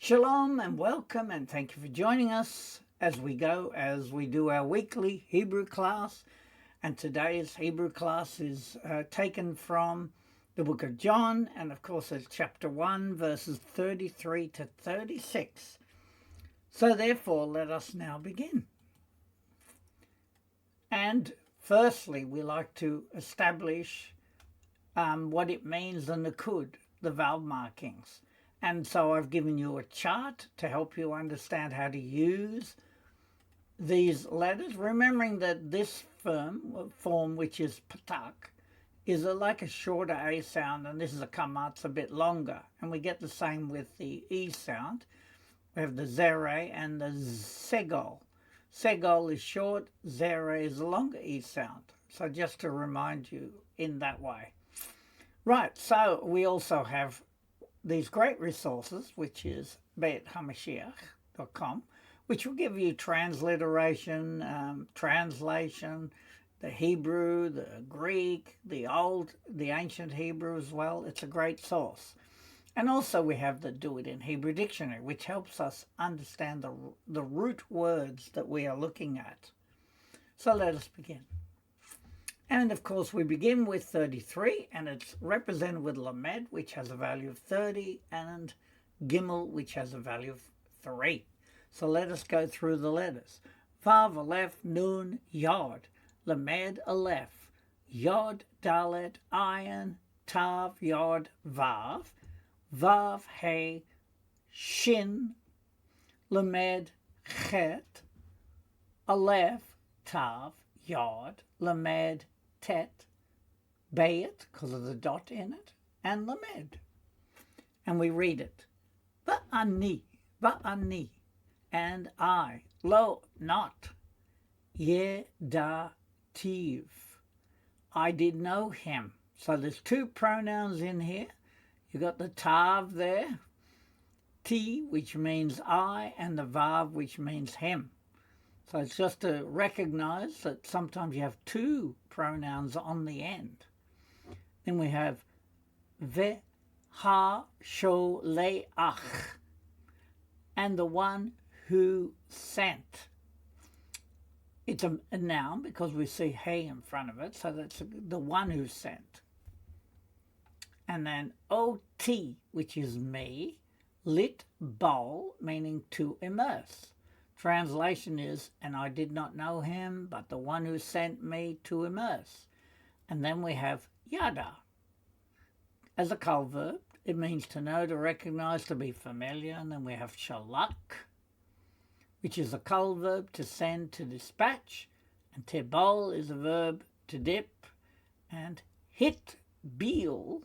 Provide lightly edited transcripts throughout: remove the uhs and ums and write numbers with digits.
Shalom and welcome, and thank you for joining us as we do our weekly Hebrew class. And today's Hebrew class is taken from the book of John, and of course it's chapter 1 verses 33 to 36. So therefore let us now begin. And firstly we like to establish what it means, the nakud, the vowel markings. And so I've given you a chart to help you understand how to use these letters, remembering that this form, which is patak, is like a shorter A sound, and this is a kamat's a bit longer. And we get the same with the E sound. We have the zere and the segol. Segol is short, zere is a longer E sound. So just to remind you in that way. Right, so we also have these great resources, which is beithamashiach.com, which will give you transliteration, translation, the Hebrew, the Greek, the ancient Hebrew as well. It's a great source. And also we have the Do It in Hebrew Dictionary, which helps us understand the root words that we are looking at. So let us begin. And of course we begin with 33, and it's represented with Lamed, which has a value of 30, and Gimel, which has a value of 3. So let us go through the letters. Vav, Aleph, Nun, Yod. Lamed, Aleph. Yod, Dalet, Ayin, Tav, Yod, Vav. Vav, He, Shin. Lamed, Chet. Aleph, Tav, Yod. Lamed, Tet, Bayit, because of the dot in it, and Lamed. And we read it. Va'ani, and I, lo, not, yedativ. I did know him. So there's two pronouns in here. You got the tav there, ti, which means I, and the vav, which means him. So it's just to recognize that sometimes you have two pronouns on the end. Then we have ve'ha-sholeach, and the one who sent. It's a noun because we see he in front of it, so that's the one who sent. And then ot, which is me, lit bol, meaning to immerse. Translation is, and I did not know him, but the one who sent me to immerse. And then we have yada. As a kal verb, it means to know, to recognize, to be familiar. And then we have shalak, which is a kal verb, to send, to dispatch. And tebol is a verb, to dip. And hit bil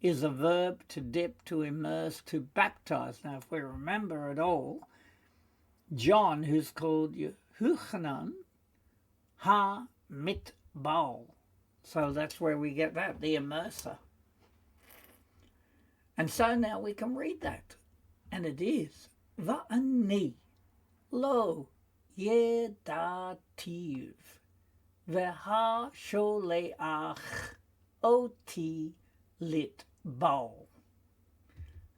is a verb, to dip, to immerse, to baptize. Now, if we remember at all, John, who's called Yehuchanan ha-mitbal. So that's where we get that, the immerser. And so now we can read that. And it is, Va'ani lo yedativ veha-sholeach oti lit bal.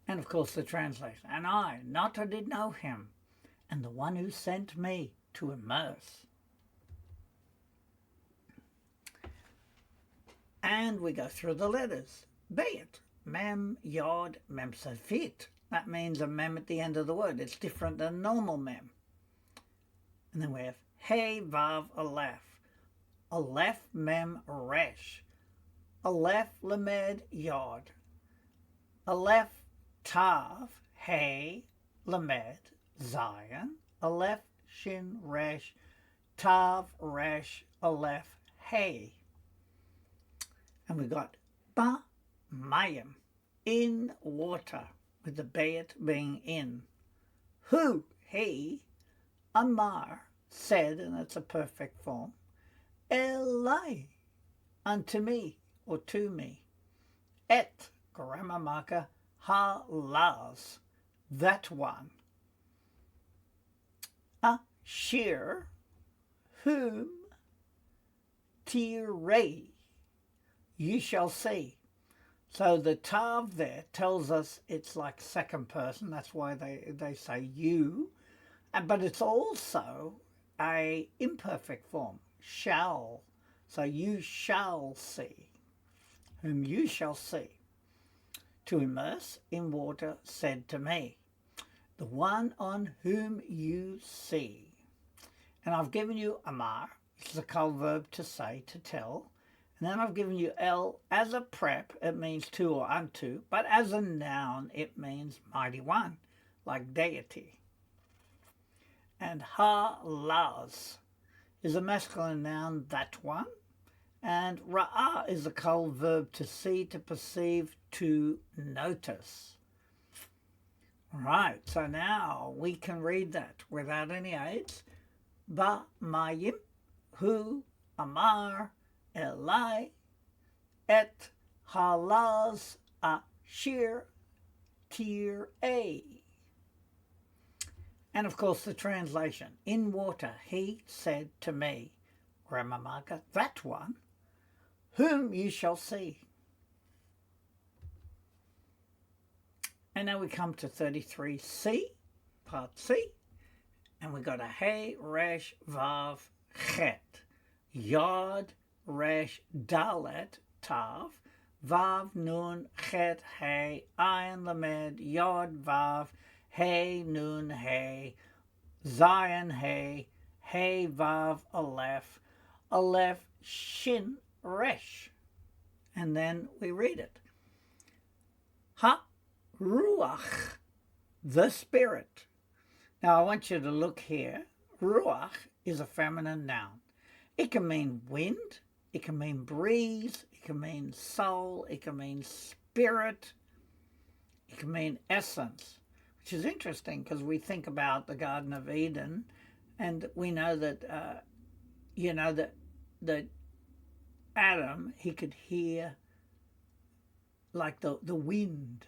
And of course the translation, and I, not I did know him, and the one who sent me to immerse. And we go through the letters. Bayit, mem, yod, mem safit. That means a mem at the end of the word. It's different than normal mem. And then we have hey, vav, aleph. Aleph, mem, resh. Aleph, lamed, yod. Aleph, tav, hey, lamed, Zion, Aleph, Shin, Resh, Tav, Resh, Aleph, Hey. And we got Ba, Mayim, in water, with the Bayit being in. Who, he, Amar, said, and that's a perfect form, Elai, unto me, or to me. Et, grammar marker, ha-laz, that one. Asher, whom, tirei, you shall see. So the tav there tells us it's like second person. That's why they say you. But it's also a imperfect form, shall. So you shall see, whom you shall see. To immerse in water said to me, the one on whom you see. And I've given you amar, which is a cult verb to say, to tell. And then I've given you el as a prep, it means to or unto, but as a noun, it means mighty one, like deity. And ha las is a masculine noun, that one. And ra'ah is a cult verb to see, to perceive, to notice. Right, so now we can read that without any aids. Ba mayim hu amar elai et halaz ashir tir a. And of course the translation, in water he said to me, grammar marker, that one, whom you shall see. And now we come to 33C, part C, and we got a hey, resh, vav, chet, yod, resh, dalet, tav, vav, nun, chet, hey, ayin, lamed, yod, vav, hey, nun, hey, zion, hey, hey, vav, aleph, aleph, shin, resh. And then we read it. Ha, ruach, the spirit. Now I want you to look here. Ruach is a feminine noun. It can mean wind, it can mean breeze, it can mean soul, it can mean spirit, it can mean essence, which is interesting because we think about the Garden of Eden and we know that, that Adam, he could hear like the wind.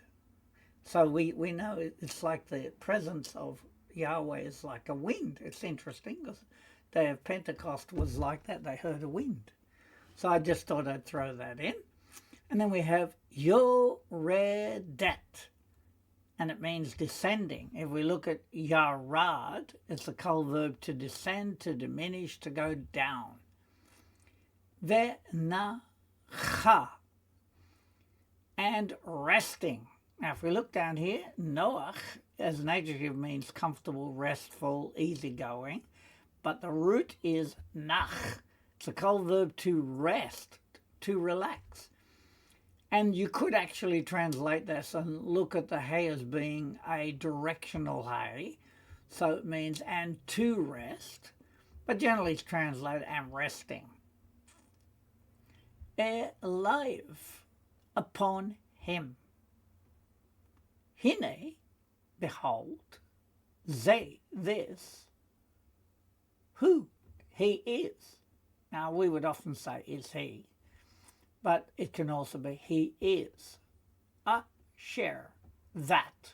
So we know it's like the presence of Yahweh is like a wind. It's interesting because the day of Pentecost was like that. They heard a wind. So I just thought I'd throw that in. And then we have Yoredet, and it means descending. If we look at Yarad, it's the cult verb to descend, to diminish, to go down. Ve'nacha, and resting. Now, if we look down here, Noach, as an adjective, means comfortable, restful, easygoing. But the root is nach. It's a cult verb to rest, to relax. And you could actually translate this and look at the hay as being a directional hay. So it means and to rest. But generally it's translated and resting. Alive, upon him. Hine, behold, ze, this, who he is. Now we would often say is he, but it can also be he is, asher, that.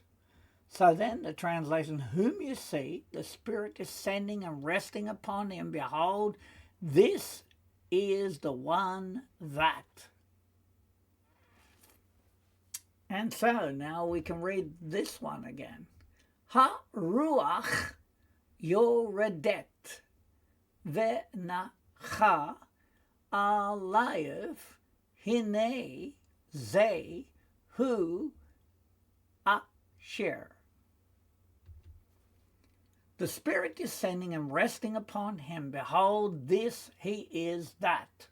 So then the translation, whom you see, the Spirit descending and resting upon him, behold, this is the one that. And so now we can read this one again. Ha-ruach yoredet ve'nacha alayev hine ze hu asher. The Spirit descending and resting upon him, behold, this he is that.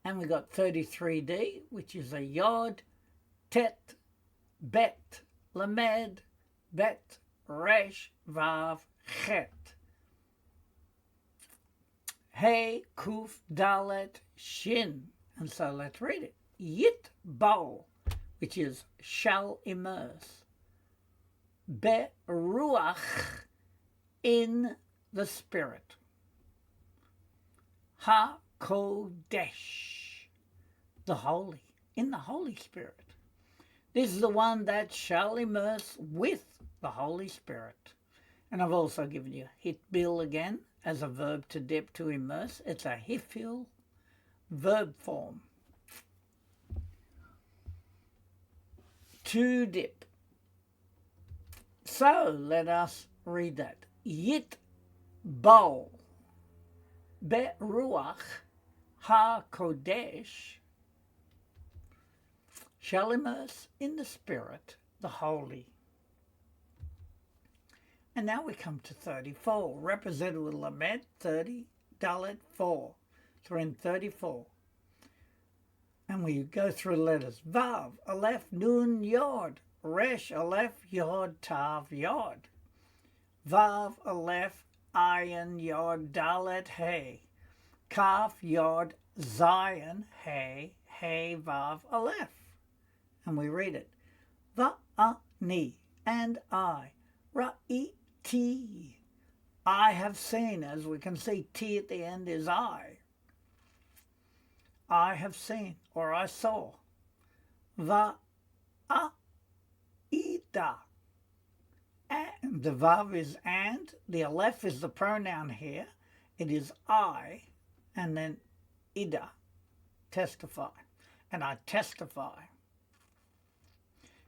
And we got 33D, which is a yod, tet, bet, lamed, bet, resh, vav, chet. Hey, kuf, dalet, shin. And so let's read it. Yit bo, which is shall immerse. Be ruach, in the Spirit. Ha Kodesh, the Holy, in the Holy Spirit. This is the one that shall immerse with the Holy Spirit. And I've also given you hitbil again as a verb to dip, to immerse. It's a hifil verb form. To dip. So let us read that. Yit bol beruach ha-kodesh, shall immerse in the Spirit, the Holy. And now we come to 34, represented with Lamed 30, Dalet 4. So we're in 34. And we go through the letters. Vav, Aleph, Nun, Yod. Resh, Aleph, Yod, Tav, Yod. Vav, Aleph, Ayin, Yod, Dalet, Hey. Kaf, Yod, Zion, Hey, Hey, Vav, Aleph. And we read it. Va'ani, and I. Ra'iti. I have seen, as we can see, T at the end is I. I have seen, or I saw. Va'ida. And the Vav is and, the Aleph is the pronoun here. It is I, and then Ida, testify. And I testify.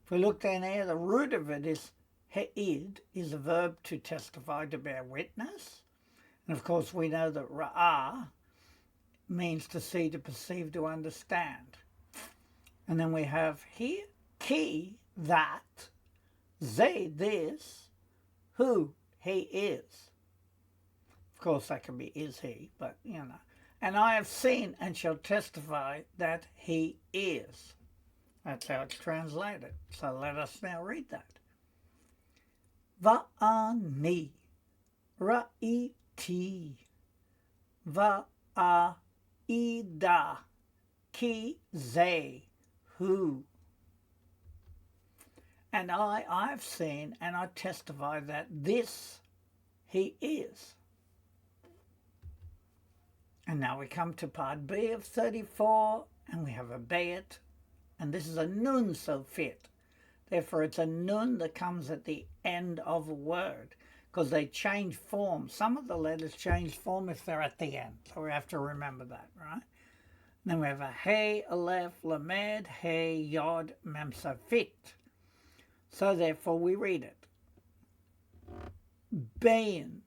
If we look down here, the root of it is he'id, is a verb to testify, to bear witness. And of course we know that ra'ah means to see, to perceive, to understand. And then we have here, ki, that, ze, this, who, he is. Of course that can be is he, but you know. And I have seen and shall testify that he is. That's how it's translated. So let us now read that. Va'ani ra'iti va'ida ki ze hu. And I've seen and I testify that this he is. And now we come to part B of 34, and we have a bayit, and this is a nun sofit. Therefore, it's a nun that comes at the end of a word, because they change form. Some of the letters change form if they're at the end, so we have to remember that, right? Then we have a hey, aleph, lamed, hey, yod, mem sofit. So therefore, we read it. Ben,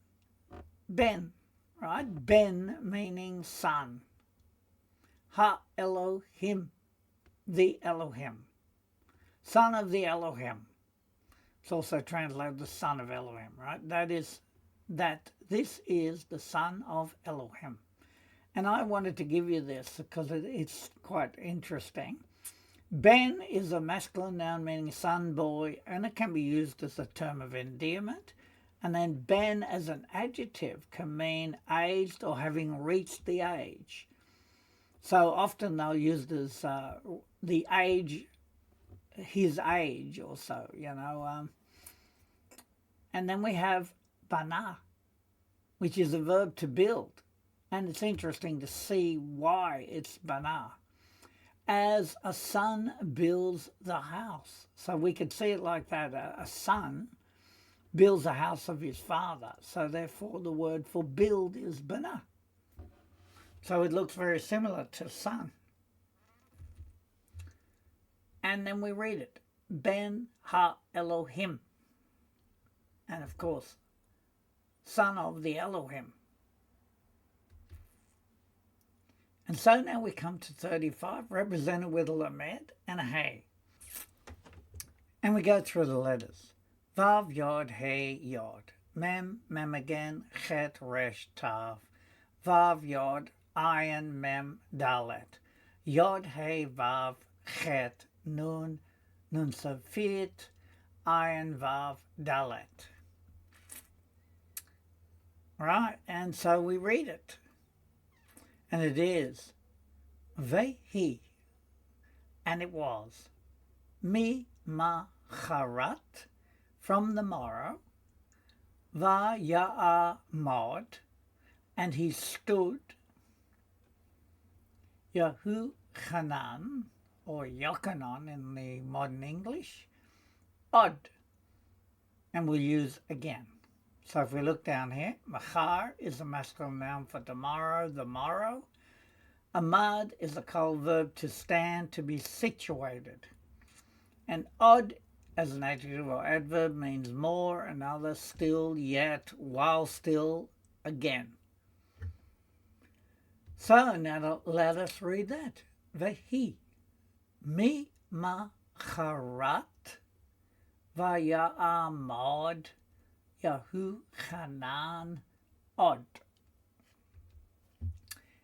right? Ben meaning son. Ha Elohim, the Elohim. Son of the Elohim. It's also translated the son of Elohim, right? This is the son of Elohim. And I wanted to give you this because it's quite interesting. Ben is a masculine noun meaning son, boy, and it can be used as a term of endearment. And then ben as an adjective can mean aged or having reached the age. So often they'll use it as the age, his age or so, you know. And then we have bana, which is a verb to build. And it's interesting to see why it's bana. As a son builds the house. So we could see it like that. A son builds a house of his father. So therefore the word for build is bana. So it looks very similar to son. And then we read it. Ben ha Elohim. And of course, son of the Elohim. And so now we come to 35, represented with a lamed and a hey. And we go through the letters. Vav, Yod, Hey, Yod. Mem, Mem again, Chet, Resh, Tav. Vav, Yod, Ayin, Mem, Dalet. Yod, Hey, Vav, Chet, Nun, Nun Sofit, Ayin, Vav, Dalet. Right, and so we read it. And it is, Vehi, and it was, Mi Macharat, from the morrow, Va Ya'amod, and he stood, Yahu Chanan, or Yochanan in the modern English, Od, and we'll use again. So if we look down here, machar is a masculine noun for tomorrow, the morrow. Amad is a called verb to stand, to be situated. And od as an adjective or adverb means more, another, still, yet, while still, again. So now let us read that. Vehi mi macharat vaya'amod Yahu Chanan od.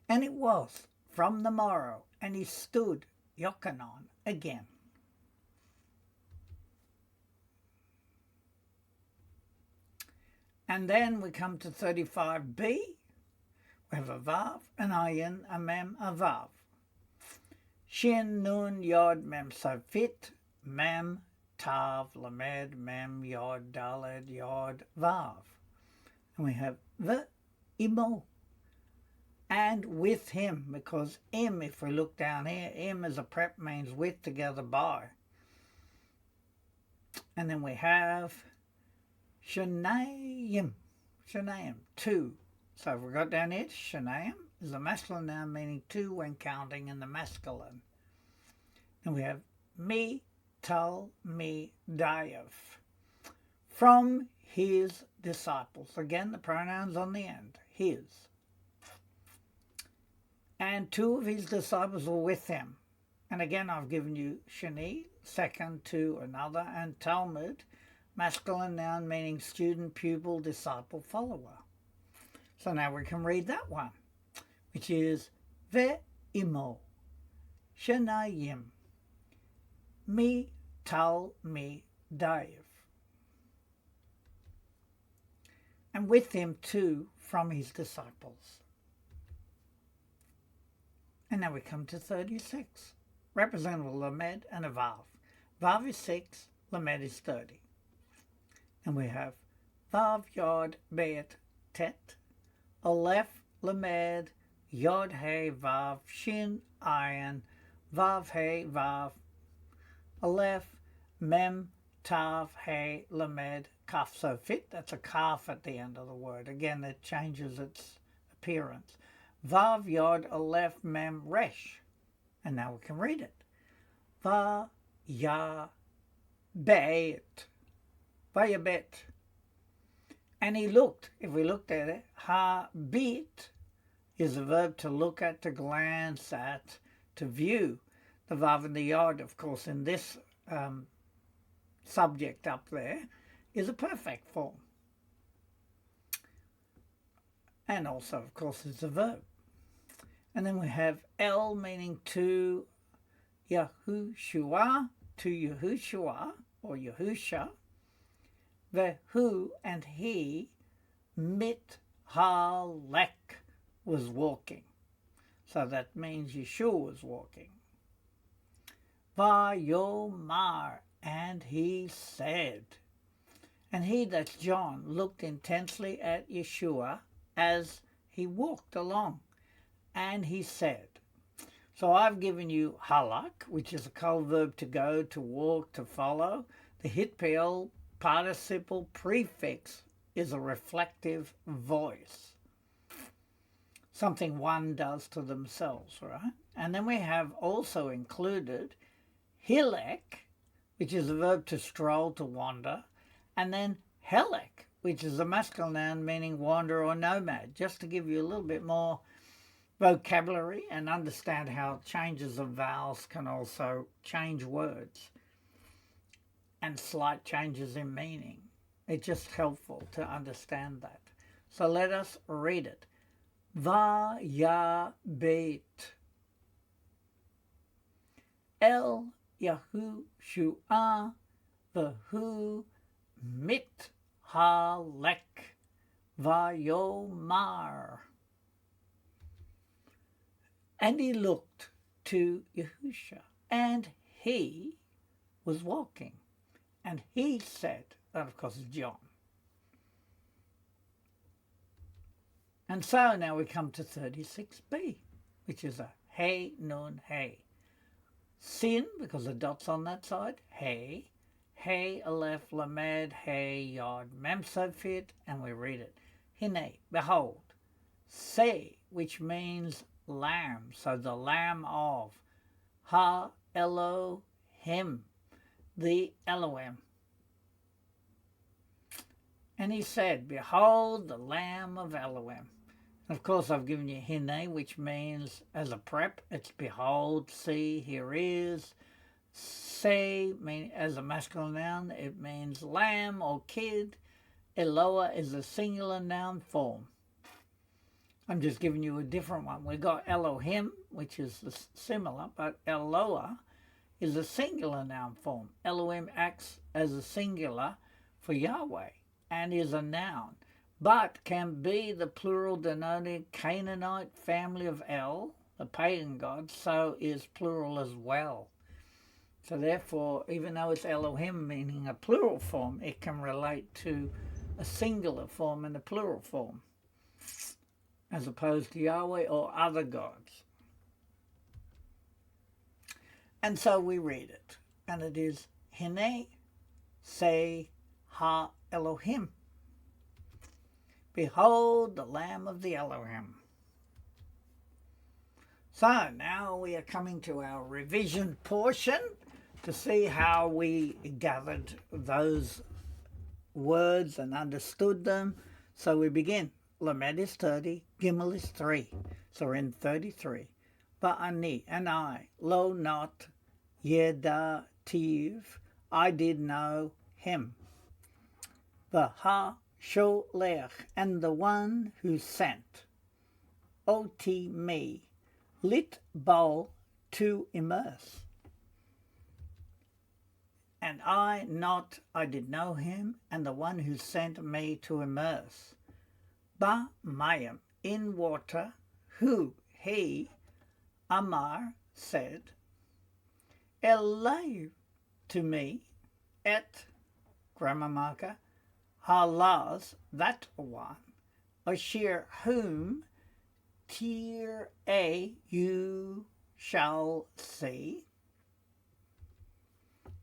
And it was from the morrow, and he stood Yochanan again. And then we come to 35b. We have a vav, an ayin, a mem, a vav. Shin, nun, yod, mem, safit, mem, tav, lamed, mem, yod, daled, yod, vav. And we have the imo, and with him, because im, if we look down here, im as a prep means with, together, by. And then we have Shanaim, two. So if we got down here, Shanaim is a masculine noun meaning two when counting in the masculine. And we have mi, tal, mi, dayav. From his disciples. Again, the pronouns on the end, his. And two of his disciples were with him. And again, I've given you Shani, second to another, and Talmud, masculine noun meaning student, pupil, disciple, follower. So now we can read that one, which is Ve'imo, Shanayim, Mi Tal Mi Daiv. And with him two from his disciples. And now we come to 36. Representative Lamed and a Vav. Vav is 6, Lamed is 30. And we have Vav Yod Bet Tet, Aleph Lamed, Yod He Vav, Shin Ayin, Vav He Vav, Aleph Mem Tav He Lamed, Kaf. So fit, that's a kaf at the end of the word. Again, it changes its appearance. Vav Yod Aleph Mem Resh. And now we can read it. Va Ya Bet. Vayabet. And he looked. If we looked at it, ha bit is a verb to look at, to glance at, to view. The vav and the yod, of course, in this subject up there, is a perfect form. And also, of course, is a verb. And then we have el meaning to Yahushua, to Yahushua, or Yahusha. The who and he, mit halek, was walking. So that means Yeshua was walking. Vayomar, and he said. And he, that's John, looked intensely at Yeshua as he walked along. And he said. So I've given you halak, which is a called verb to go, to walk, to follow. The hitpel participle prefix is a reflective voice. Something one does to themselves, right? And then we have also included hilek, which is a verb to stroll, to wander, and then helek, which is a masculine noun meaning wander or nomad, just to give you a little bit more vocabulary and understand how changes of vowels can also change words and slight changes in meaning. It's just helpful to understand that. So let us read it. Va ya beit el Yahushua v'hu mit halek vayomar. And he looked to Yahusha, and he was walking. And he said, that of course is John. And so now we come to 36b, which is a hey, nun, hey. Sin, because the dot's on that side, hey. Hey, aleph, lamed, hey, yod, mem, sofit, and we read it. Hine, behold. Say, which means lamb. So the lamb of Ha Elohim, the Elohim. And he said, behold the lamb of Elohim. And of course I've given you hine, which means as a prep, it's behold, see, here is. Say, as a masculine noun, it means lamb or kid. Eloah is a singular noun form. I'm just giving you a different one. We got Elohim, which is similar, but Eloah is a singular noun form. Elohim acts as a singular for Yahweh and is a noun, but can be the plural denoting Canaanite family of El, the pagan god, so is plural as well. So therefore, even though it's Elohim meaning a plural form, it can relate to a singular form and a plural form, as opposed to Yahweh or other gods. And so we read it, and it is Hine say ha Elohim. Behold the Lamb of the Elohim. So now we are coming to our revision portion to see how we gathered those words and understood them. So we begin. Lamed is 30, Gimel is 3. So we're in 33. Ba'ani, and I, lo not yedativ, I did know him. V'ha sholech, and the one who sent. Oti me, lit bol to immerse. And I did know him, and the one who sent me to immerse. Ba mayim, in water, who, he, Amar, said, Elay to me, et, grammar marker, halaz, that one, asher whom, tir you shall see.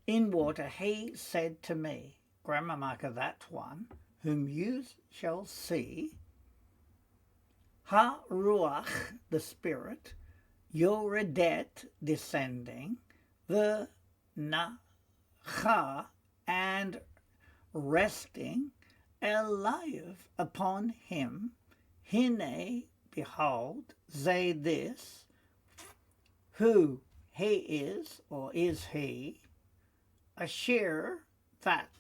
In water he said to me, grammar marker, that one, whom you shall see, ha ruach, the spirit, yoredet, descending, the nacha, and resting, eliv, upon him, hine, behold, ze, this, who he is, or is he, asher, that.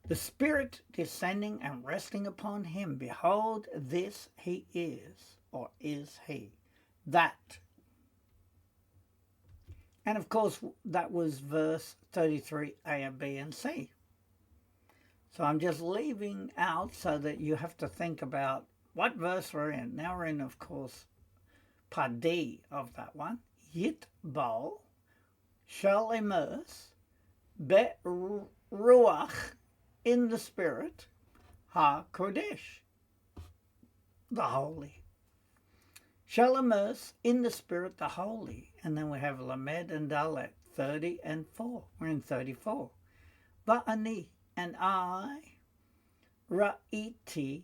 The Spirit descending and resting upon him, behold, this he is, or is he, that. And of course, that was verse 33, A and B and C. So I'm just leaving out so that you have to think about what verse we're in. Now we're in, of course, part D of that one. Yit bol, shall immerse, be ruach, in the Spirit, ha kodesh, the holy. Shall immerse in the Spirit, the holy. And then we have Lamed and Dalet, 30 and 4. We're in 34. Va'ani, and I, ra'iti,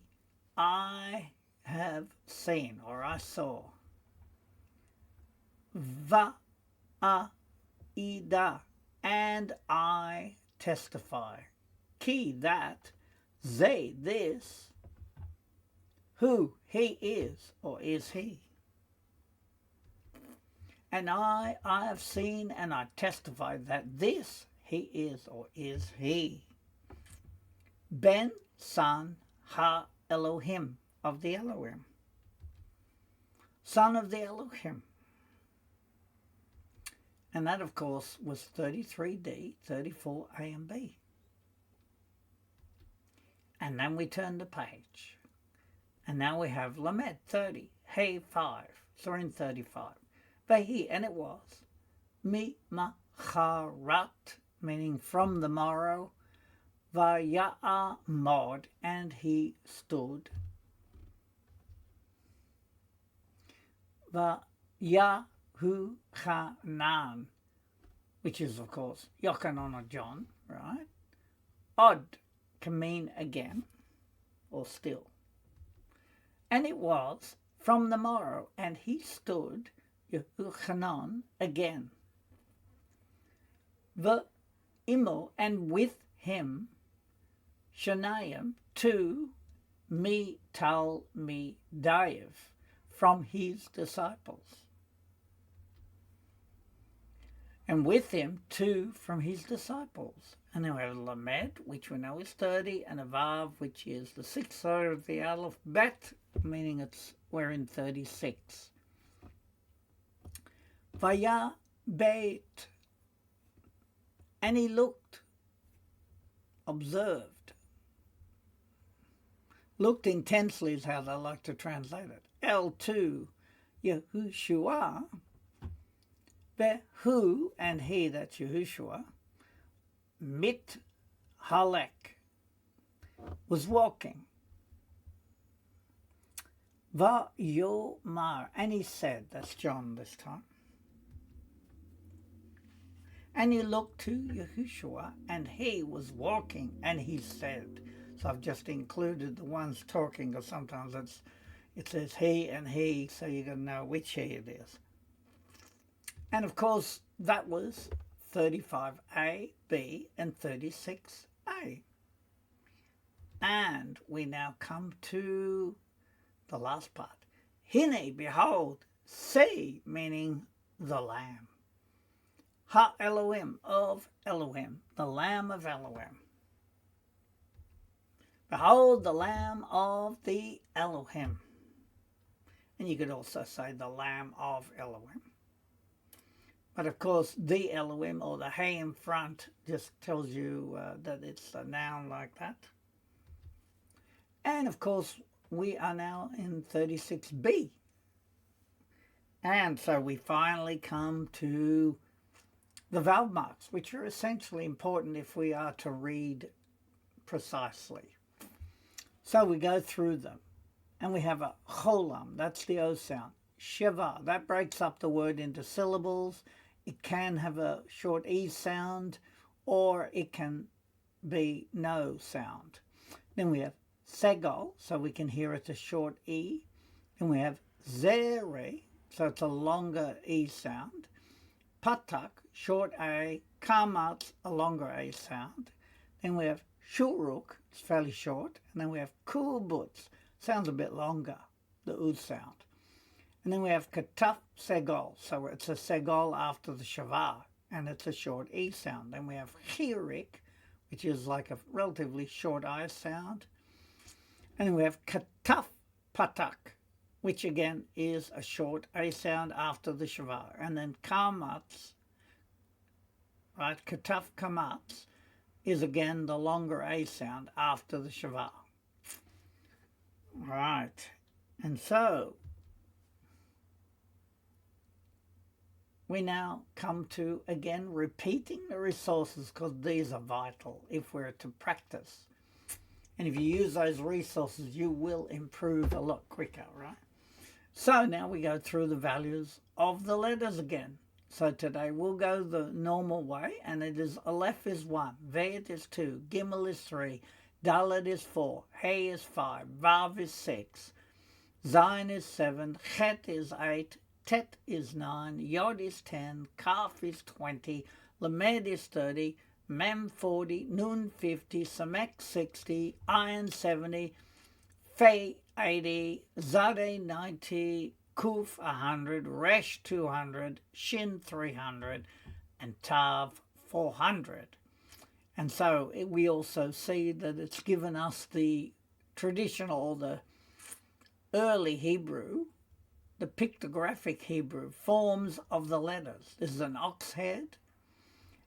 I have seen, or I saw. Va'ida, and I testify. Ki, that, ze, this, who he is, or is he. And I have seen and I testify that this he is, or is he. Ben, son, ha Elohim, of the Elohim. Son of the Elohim. And that, of course, was 33D, 34A and B. And then we turn the page. And now we have Lamed, 30, Hey, 5. So we're in 35. Vahi, and it was, Mi macharat, meaning from the morrow, Vaya'amod, and he stood. Vayahu Chanan, which is, of course, Yochanan or John, right? Od can mean again, or still. And it was from the morrow, and he stood Yehochanan again. The imo, and with him Shanaim to me tal me Daiv from his disciples. And with him two from his disciples. And then we have Lamed, which we know is 30, and a Vav, which is the sixth letter of the Aleph Bet, meaning we're in 36. Vaya Beit, and he looked, observed. Looked intensely is how they like to translate it. L2, Yehoshua, who, and he, that's Yehoshua, mit halek, was walking. Va yomar, and he said, that's John this time. And he looked to Yehoshua, and he was walking, and he said. So I've just included the ones talking, because sometimes it says he and he, so you got to know which he it is. And of course, that was 35a, b, and 36a. And we now come to the last part. Hine, behold, see, meaning the Lamb. Ha Elohim, of Elohim, the Lamb of Elohim. Behold the Lamb of the Elohim. And you could also say the Lamb of Elohim. But of course, the Elohim, or the hey in front, just tells you that it's a noun like that. And of course, we are now in 36b. And so we finally come to the vowel marks, which are essentially important if we are to read precisely. So we go through them. And we have a cholam, that's the O sound. Shiva, that breaks up the word into syllables. It can have a short E sound, or it can be no sound. Then we have segol, so we can hear it's a short E. Then we have zere, so it's a longer E sound. Patak, short A. Kamatz, a longer A sound. Then we have shuruk, it's fairly short. And then we have kulbutz, sounds a bit longer, the U sound. And then we have kataf segol, so it's a segol after the shava, and it's a short E sound. Then we have chirik, which is like a relatively short I sound. And then we have kataf patak, which again is a short A sound after the shava. And then kamatz, right, kataf kamatz, is again the longer A sound after the shava. Right, and so we now come to, again, repeating the resources, because these are vital if we're to practice. And if you use those resources, you will improve a lot quicker, right? So now we go through the values of the letters again. So today we'll go the normal way, and it is Aleph is 1, Vet is 2, Gimel is 3, Dalet is 4, Hey is 5, Vav is 6, Zayin is 7, Chet is 8, Tet is 9, Yod is 10, Kaf is 20, Lamed is 30, Mem 40, Nun 50, Samek 60, Ayin 70, Fe 80, Zade 90, Kuf 100, Resh 200, Shin 300, and Tav 400. And so we also see that it's given us the traditional, the early Hebrew, the pictographic Hebrew forms of the letters. This is an ox head,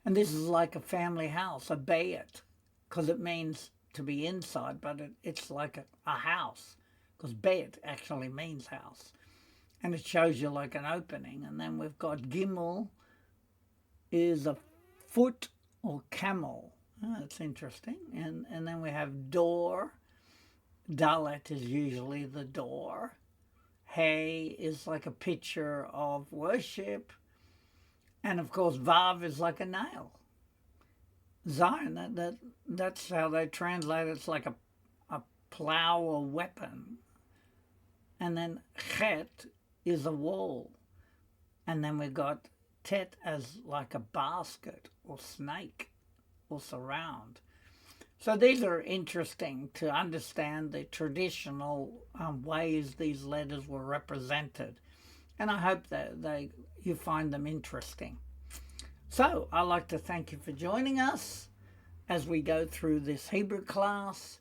and this is like a family house, a bayit, because it means to be inside, but it's like a house, because bayit actually means house. And it shows you like an opening. And then we've got Gimel is a foot or camel. Oh, that's interesting. And then we have door. Dalet is usually the door. Hey is like a picture of worship. And of course, Vav is like a nail. Zion, that's how they translate it. It's like a plow or weapon. and then chet is a wall, and then we've got tet as like a basket or snake or surround. So these are interesting to understand the traditional ways these letters were represented, and I hope that you find them interesting. So I'd like to thank you for joining us as we go through this Hebrew class,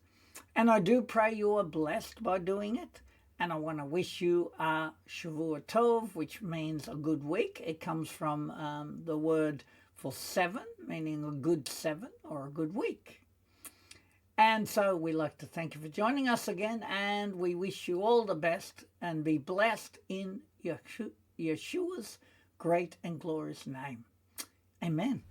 and I do pray you are blessed by doing it. And I want to wish you a Shavua Tov, which means a good week. It comes from the word for 7, meaning a good 7 or a good week. And so we'd like to thank you for joining us again, and we wish you all the best and be blessed in Yeshua's great and glorious name. Amen.